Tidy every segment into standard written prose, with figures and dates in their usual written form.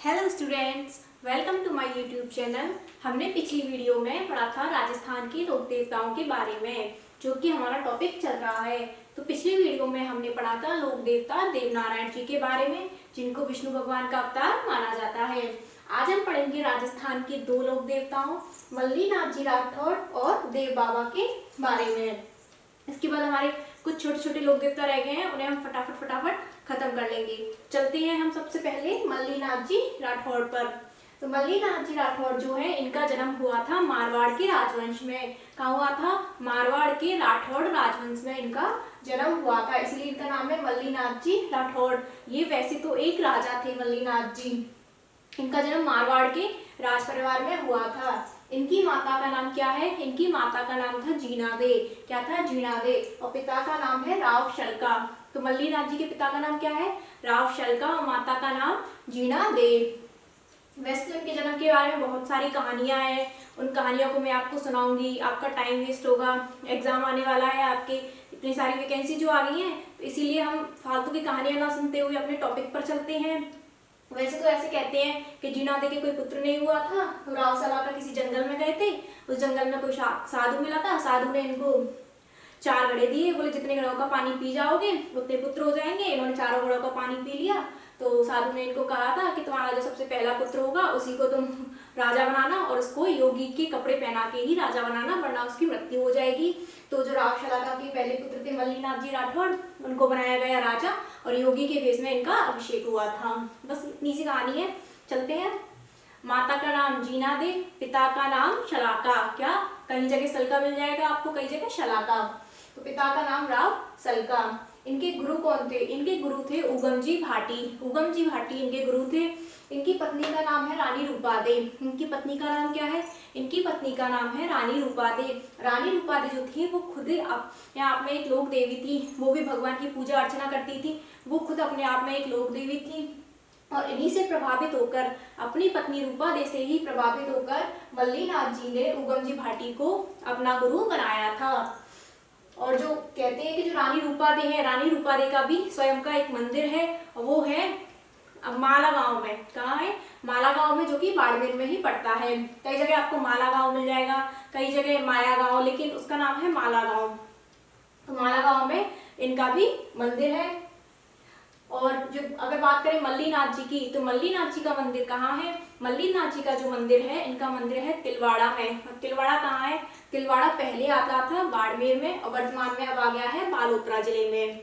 Hello students, welcome to my YouTube channel. हमने पिछली video में पढ़ा था राजस्थान के लोक देवताओं के बारे में, जो कि हमारा टॉपिक चल रहा है। तो पिछली वीडियो में हमने पढ़ा था लोक देवता देवनारायण जी के बारे में, जिनको विष्णु भगवान का अवतार माना जाता है। आज हम पढ़ेंगे राजस्थान के दो लोक देवताओं मल्लीनाथ जी राठौड़ और देव बाबा के बारे में। इसके बाद हमारे कुछ छोटे छोटे लोक देवता रह गए हैं, उन्हें हम फटाफट खत्म कर लेंगे। चलते हैं हम सबसे पहले मल्लीनाथ जी राठौड़ पर। तो मल्लीनाथ जी राठौड़ जो है, इनका जन्म हुआ था मारवाड़ के राजवंश में। कहाँ हुआ था? मारवाड़ के राठौड़ राजवंश में इनका जन्म हुआ था, इसलिए इनका नाम है मल्लीनाथ जी राठौड़। ये वैसे तो एक राजा थे मल्लीनाथ जी। इनका जन्म मारवाड़ के राज परिवार में हुआ था। इनकी माता का नाम क्या है? इनकी माता का नाम था जीना दे। क्या था? जीना दे। और पिता का नाम है राव शलका। तो मल्लीनाथ जी के पिता का नाम क्या है? राव शलका, और माता का नाम जीना दे। वैसे तो इनके जन्म के बारे में बहुत सारी कहानियां हैं, उन कहानियों को मैं आपको सुनाऊंगी, आपका टाइम वेस्ट होगा। एग्जाम आने वाला है आपके, इतनी सारी वैकेंसी जो आ गई हैं, तो इसीलिए हम फालतू की कहानियां ना सुनते हुए अपने टॉपिक पर चलते हैं। वैसे तो ऐसे कहते हैं कि जीना दे के कोई पुत्र नहीं हुआ था, तो राव सलाका किसी जंगल में गए थे। उस जंगल में कोई साधु मिला था। साधु ने इनको 4 घड़े दिए, बोले जितने घड़ों का पानी पी जाओगे उतने पुत्र हो जाएंगे। इन्होंने 4 घड़ों का पानी पी लिया। तो साधु ने इनको कहा था कि तुम्हारा जो सबसे पहला पुत्र होगा उसी को तुम राजा बनाना, और उसको योगी के कपड़े पहना के ही राजा बनाना, वरना उसकी मृत्यु हो जाएगी। तो जो राव शलाका के पहले पुत्र थे मल्लीनाथ जी राठौड़, उनको बनाया गया राजा, और योगी के भेष में इनका अभिषेक हुआ था। बस इतनी सी कहानी है। चलते हैं। माता का नाम जीना दे, पिता का नाम शलाका। क्या? कई जगह सलका मिल जाएगा आपको, कई जगह शलाका। तो पिता का नाम राव सलका। इनके गुरु कौन थे? इनके गुरु थे उगमजी भाटी। उगमजी भाटी इनके गुरु थे। इनकी पत्नी का नाम है रानी रूपादे। इनकी पत्नी का नाम क्या है? इनकी पत्नी का नाम है रानी रूपादे। रानी रूपादे जो थी वो खुद अपने आप में एक लोक देवी थी। वो भी भगवान की पूजा अर्चना करती थी। वो खुद अपने आप में एक लोक देवी थी, और इन्हीं से प्रभावित होकर, अपनी पत्नी रूपादे से ही प्रभावित होकर मल्लीनाथ जी ने उगमजी भाटी को अपना गुरु बनाया था। और जो कहते हैं कि जो रानी रूपादे है, रानी रूपादे का भी स्वयं का एक मंदिर है, वो है माला गांव में। कहाँ है? माला गांव में, जो कि बाड़मेर में ही पड़ता है। कई जगह आपको माला गांव मिल जाएगा, कई जगह माया गांव, लेकिन उसका नाम है माला गांव। तो माला गांव में इनका भी मंदिर है। और जो अगर बात करें मल्लीनाथ जी की, तो मल्लीनाथ जी का मंदिर कहाँ है? मल्लीनाथ जी का जो मंदिर है, इनका मंदिर है तिलवाड़ा में। और तिलवाड़ा कहाँ है? तिलवाड़ा पहले आता था बाड़मेर में, और वर्तमान में अब आ गया है बालोतरा जिले में।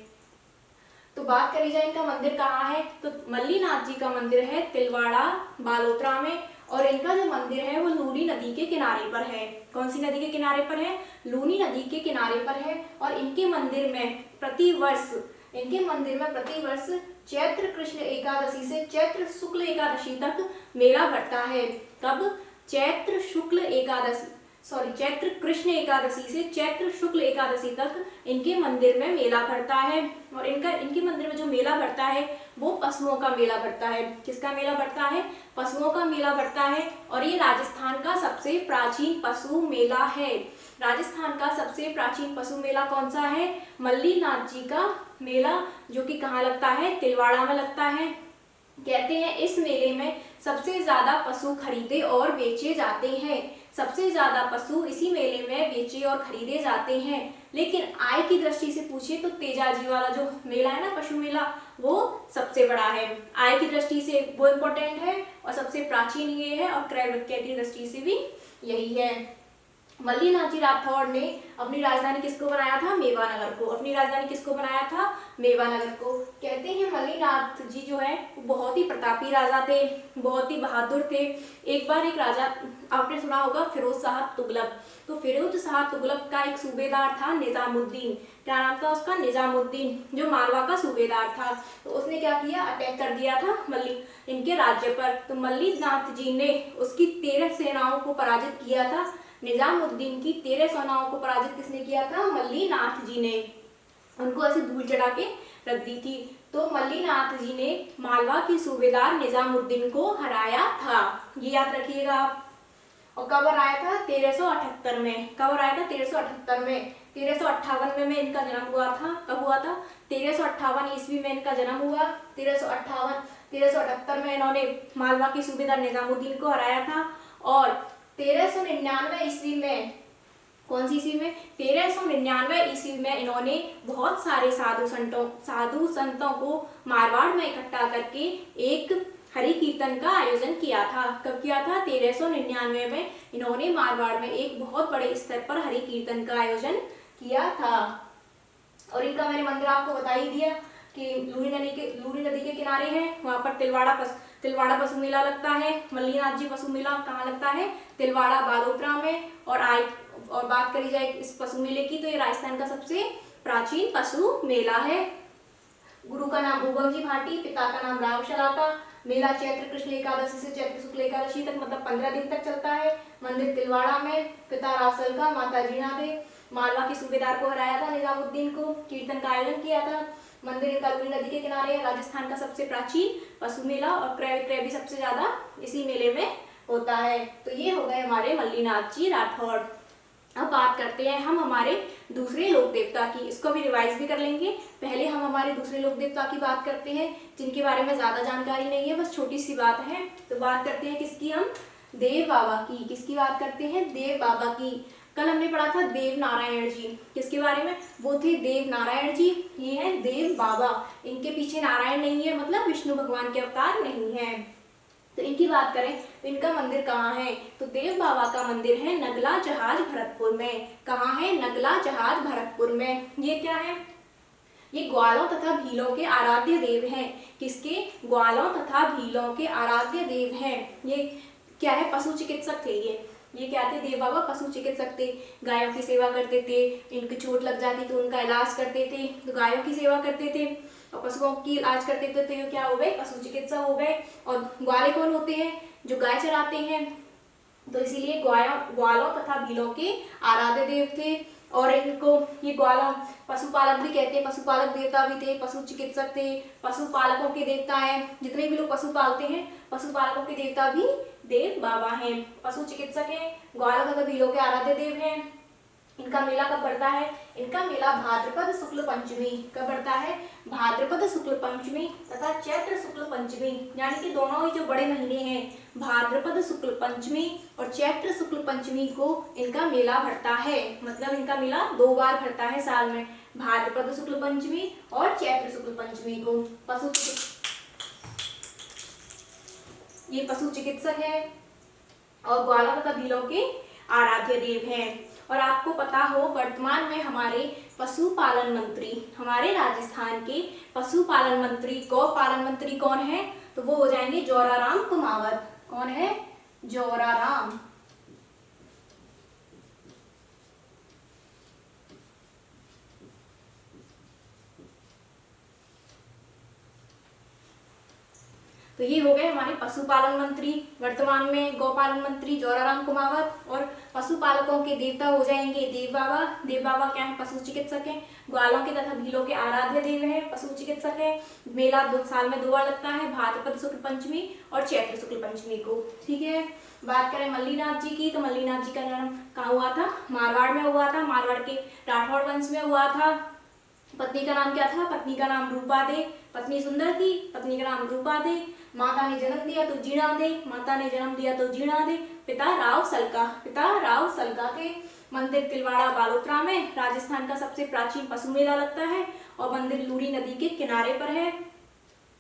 तो बात करी जाए इनका मंदिर कहाँ है, तो मल्लीनाथ जी का मंदिर है तिलवाड़ा बालोतरा में। और इनका जो मंदिर है वो लूनी नदी के किनारे पर है। कौन सी नदी के किनारे पर है? लूनी नदी के किनारे पर है। और इनके मंदिर में प्रतिवर्ष चैत्र कृष्ण एकादशी से चैत्र शुक्ल एकादशी तक मेला भरता है। कब? चैत्र कृष्ण एकादशी से चैत्र शुक्ल एकादशी तक इनके मंदिर में मेला भरता है। और इनके मंदिर में जो मेला भरता है वो पशुओं का मेला भरता है। किसका मेला भरता है? पशुओं का मेला भरता है। और ये राजस्थान का सबसे प्राचीन पशु मेला है। राजस्थान का सबसे प्राचीन पशु मेला कौन सा है? मल्लीनाथ जी का मेला, जो कि कहाँ लगता है? तिलवाड़ा में लगता है। कहते हैं इस मेले में सबसे ज्यादा पशु खरीदे और बेचे जाते हैं। सबसे ज्यादा पशु इसी मेले में बेचे और खरीदे जाते हैं। लेकिन आय की दृष्टि से पूछे तो तेजाजी वाला जो मेला है ना, पशु मेला, वो सबसे बड़ा है। आय की दृष्टि से वो इम्पोर्टेंट है, और सबसे प्राचीन ये है, और क्रय विक्रय की दृष्टि से भी यही है। मल्लीनाथ जी राठौड़ ने अपनी राजधानी किसको बनाया था? मेवानगर को। अपनी राजधानी किसको बनाया था? मेवानगर को। कहते हैं मल्लीनाथ जी जो है वो बहुत ही प्रतापी राजा थे, बहुत ही बहादुर थे। एक बार एक राजा, आपने सुना होगा फिरोज शाह तुगलक। तो फिरोज शाह तुगलक का एक सूबेदार था निजामुद्दीन। क्या नाम था उसका? निजामुद्दीन, जो मालवा का सूबेदार था। तो उसने क्या किया? अटैक कर दिया था इनके राज्य पर। तो मल्लीनाथ जी ने उसकी 13 सेनाओं को पराजित किया था। निजामुद्दीन की 13 सेनाओं को पराजित किसने किया था? मल्लीनाथ जी ने। उनको ऐसे धूल चढ़ा के रख दी थी। तो मल्लीनाथ जी ने मालवा के सूबेदार निजामुद्दीन को हराया था। ये याद रखिएगा आप। और कब हराया था? 1378 में। कब हराया था? 1378 में। 1358 में इनका जन्म हुआ था। कब हुआ था? 1358 ईस्वी में इनका जन्म हुआ। 1378 में इन्होंने मालवा के सूबेदार निजामुद्दीन को हराया था। और 1399 ईस्वी में, कौन सी ईस्वी में? 1399 ईस्वी में इन्होंने बहुत सारे साधु संतों को मारवाड़ में इकट्ठा करके एक हरि कीर्तन का आयोजन किया था। कब किया था? 1399 में इन्होंने मारवाड़ में एक बहुत बड़े स्तर पर हरि कीर्तन का आयोजन किया था। और इनका मैंने मंदिर आपको बता ही दिया कि लूरी नदी के किनारे है। वहां पर तिलवाड़ा पशु मेला लगता है। मल्लीनाथ जी पशु मेला कहाँ लगता है? तिलवाड़ा बालोतरा में। और बात करी जाए इस पशु मेले की तो ये राजस्थान का सबसे प्राचीन पशु मेला है। गुरु का नाम ऊगम जी भाटी, पिता का नाम राव शलाका। मेला चैत्र कृष्ण एकादशी से चैत्र शुक्ल एकादशी तक मतलब 15 दिन तक चलता है। मंदिर तिलवाड़ा में। पिता राव सलका, माता जीना दे। मालवा के सूबेदार को हराया था निजामुद्दीन को। कीर्तन का आयोजन किया था। मंदिर इनका लूरी नदी के किनारे है। राजस्थान का सबसे प्राचीन पशु मेला और क्रय विक्रय भी सबसे ज्यादा इसी मेले में होता है। तो ये हो गए हमारे मल्लीनाथ जी राठौड़। अब बात करते हैं हम हमारे दूसरे लोक देवता की। इसको भी रिवाइज भी कर लेंगे। पहले हम हमारे दूसरे लोक देवता की बात करते हैं जिनके बारे में ज्यादा जानकारी नहीं है, बस छोटी सी बात है। तो बात करते हैं किसकी? हम देव बाबा की। किसकी बात करते हैं? देव बाबा की। कल हमने पढ़ा था देव नारायण जी। किसके बारे में? वो थे देव नारायण जी। ये है देव बाबा। इनके पीछे नारायण नहीं है, मतलब विष्णु भगवान के अवतार नहीं है। तो इनकी बात करें तो इनका मंदिर कहाँ है? तो देव बाबा का मंदिर है नगला जहाज भरतपुर में। कहाँ है? नगला जहाज भरतपुर में। ये क्या है? ये ग्वालों तथा भीलों के आराध्य देव हैं। किसके? ग्वालों तथा भीलों के आराध्य देव हैं। ये क्या है? पशु चिकित्सक थे ये क्या थे? देव बाबा पशु चिकित्सक थे। गायों की सेवा करते थे। इनकी चोट लग जाती तो उनका इलाज करते थे। तो गायों की सेवा करते थे और पशुओं की इलाज करते थे। तो ये क्या हो गए? पशु चिकित्सक हो गए। और ग्वाले कौन होते हैं? जो गाय चराते हैं। तो इसीलिए ग्वालों तथा भीलों के आराध्य देव थे। और इनको ये ग्वालों पशुपालक भी कहते हैं। पशुपालक देवता भी थे, पशु चिकित्सक थे, पशुपालकों के देवता हैं। जितने भी लोग पशु पालते हैं पशुपालकों के देवता भी देव बाबा हैं। पशु चिकित्सक हैं, ग्वालों तथा भीलों के आराध्य देव हैं। इनका मेला कब पड़ता है? इनका मेला भाद्रपद शुक्ल पंचमी। कब पड़ता है? भाद्रपद शुक्ल पंचमी तथा चैत्र शुक्ल पंचमी, यानी कि दोनों ही जो बड़े महीने हैं भाद्रपद शुक्ल पंचमी और चैत्र शुक्ल पंचमी को इनका मेला भरता है। मतलब इनका मेला 2 बार भरता है साल में, भाद्रपद शुक्ल पंचमी और चैत्र शुक्ल पंचमी को। ये पशु चिकित्सक है और ग्वालों तथा भीलों के आराध्य देव हैं। और आपको पता हो वर्तमान में हमारे पशुपालन मंत्री, हमारे राजस्थान के पशुपालन मंत्री, गौपालन मंत्री कौन है? तो वो हो जाएंगे जोराराम कुमावत। कौन है? जोराराम। तो ये हो गए हमारे पशुपालन मंत्री। वर्तमान में गौपालन मंत्री जोराराम कुमावत। और पशुपालकों के देवता हो जाएंगे देव बाबा। देव बाबा क्या है? पशु चिकित्सक हैं। ग्वालों के तथा भीलों के आराध्य देव है, पशु चिकित्सक है। मेला 2 साल में 2 बार लगता है, भाद्रपद शुक्ल पंचमी और चैत्र शुक्ल पंचमी को। ठीक है। बात करें मल्लीनाथ जी की तो मल्लीनाथ जी का जन्म कहाँ हुआ था? मारवाड़ में हुआ था। मारवाड़ के राठौड़ वंश में हुआ था। पत्नी का नाम क्या था? पत्नी का नाम रूपा दे। पत्नी सुंदर थी, पत्नी का नाम रूपा दे। माता ने जन्म दिया तो जीणा दे। माता ने जन्म दिया तो जीणा दे। पिता राव सलका थे। मंदिर तिलवाड़ा बालोतरा में। राजस्थान का सबसे प्राचीन पशु मेला लगता है और मंदिर लूरी नदी के किनारे पर है।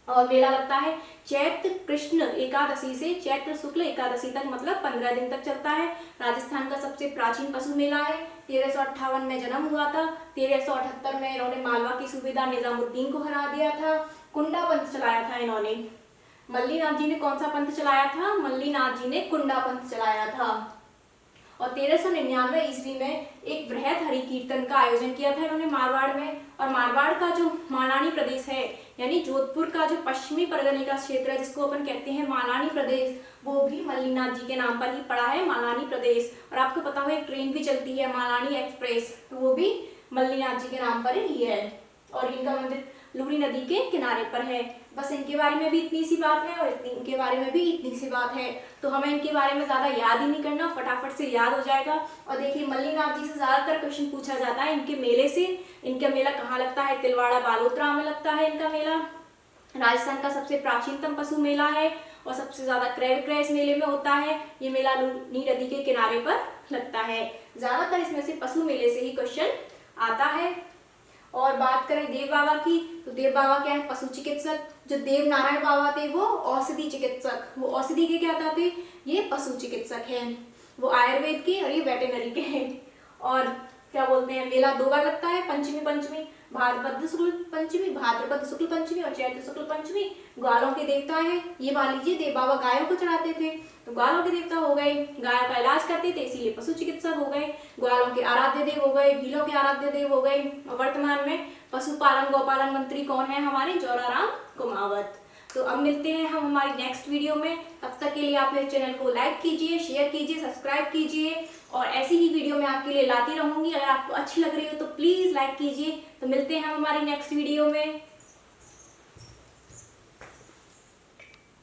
और मेला लगता है चैत्र कृष्ण एकादशी से चैत्र शुक्ल एकादशी तक, मतलब 15 दिन तक चलता है। राजस्थान का सबसे प्राचीन पशु मेला है। 1358 में जन्म हुआ था। 1378 में इन्होंने मालवा के सूबेदार निजामुद्दीन को हरा दिया था। कुंडा पंथ चलाया था इन्होंने। मल्लीनाथ जी ने कौन सा पंथ चलाया था? मल्लीनाथ जी ने कुंडा पंथ चलाया था। और 1399 ईस्वी में एक बृहद हरि कीर्तन का आयोजन किया था इन्होंने मारवाड़ में। और मारवाड़ का जो मालानी प्रदेश है, यानी जोधपुर का जो पश्चिमी परगने का क्षेत्र है जिसको अपन कहते हैं मालानी प्रदेश, वो भी मल्लीनाथ जी के नाम पर ही पड़ा है, मालानी प्रदेश। और आपको पता हो एक ट्रेन भी चलती है मालानी एक्सप्रेस, तो वो भी मल्लीनाथ जी के नाम पर ही है। और इनका मंदिर लूरी नदी के किनारे पर है। बस इनके बारे में भी इतनी सी बात है और इनके बारे में भी इतनी सी बात है। तो हमें इनके बारे में ज़्यादा याद ही नहीं करना, फटाफट से याद हो जाएगा। और देखिए मल्लिनाथ जी से ज़्यादातर क्वेश्चन पूछा जाता है इनके मेले से। इनका मेला कहाँ लगता है? तिलवाड़ा बालोतरा में लगता है इनका मेला। राजस्थान का सबसे प्राचीनतम पशु मेला है और सबसे ज्यादा क्रय विक्रय इस मेले में होता है। ये मेला लूनी नदी के किनारे पर लगता है। ज्यादातर इसमें से पशु मेले से ही क्वेश्चन आता है। और बात करें देव बाबा की, तो देव बाबा क्या है? पशु चिकित्सक। जो देव नारायण बाबा थे वो औषधि चिकित्सक। वो औषधि के क्या थे? ये पशु चिकित्सक हैं। वो आयुर्वेद के और ये वेटेनरी के हैं। और क्या बोलते हैं, मेला 2 बार लगता है, पंचमी भाद्रपद शुक्ल पंचमी और चैत्र शुक्ल पंचमी। ग्वालों के देवता है ये। मान लीजिए देव बाबा गायों को चढ़ाते थे तो ग्वालों के देवता हो गए। गायों का इलाज करते थे इसीलिए पशु चिकित्सक हो गए। ग्वालों के आराध्य देव हो गए, भीलों के आराध्य देव हो गए। वर्तमान में पशुपालन गौपालन मंत्री कौन है हमारे? जोराराम कुमावत। तो अब मिलते हैं हम हमारी नेक्स्ट वीडियो में। तब तक के लिए आप मेरे चैनल को लाइक कीजिए, शेयर कीजिए, सब्सक्राइब कीजिए और ऐसी ही वीडियो मैं आपके लिए लाती रहूंगी। अगर आपको अच्छी लग रही हो तो प्लीज लाइक कीजिए। तो मिलते हैं हम हमारी नेक्स्ट वीडियो में।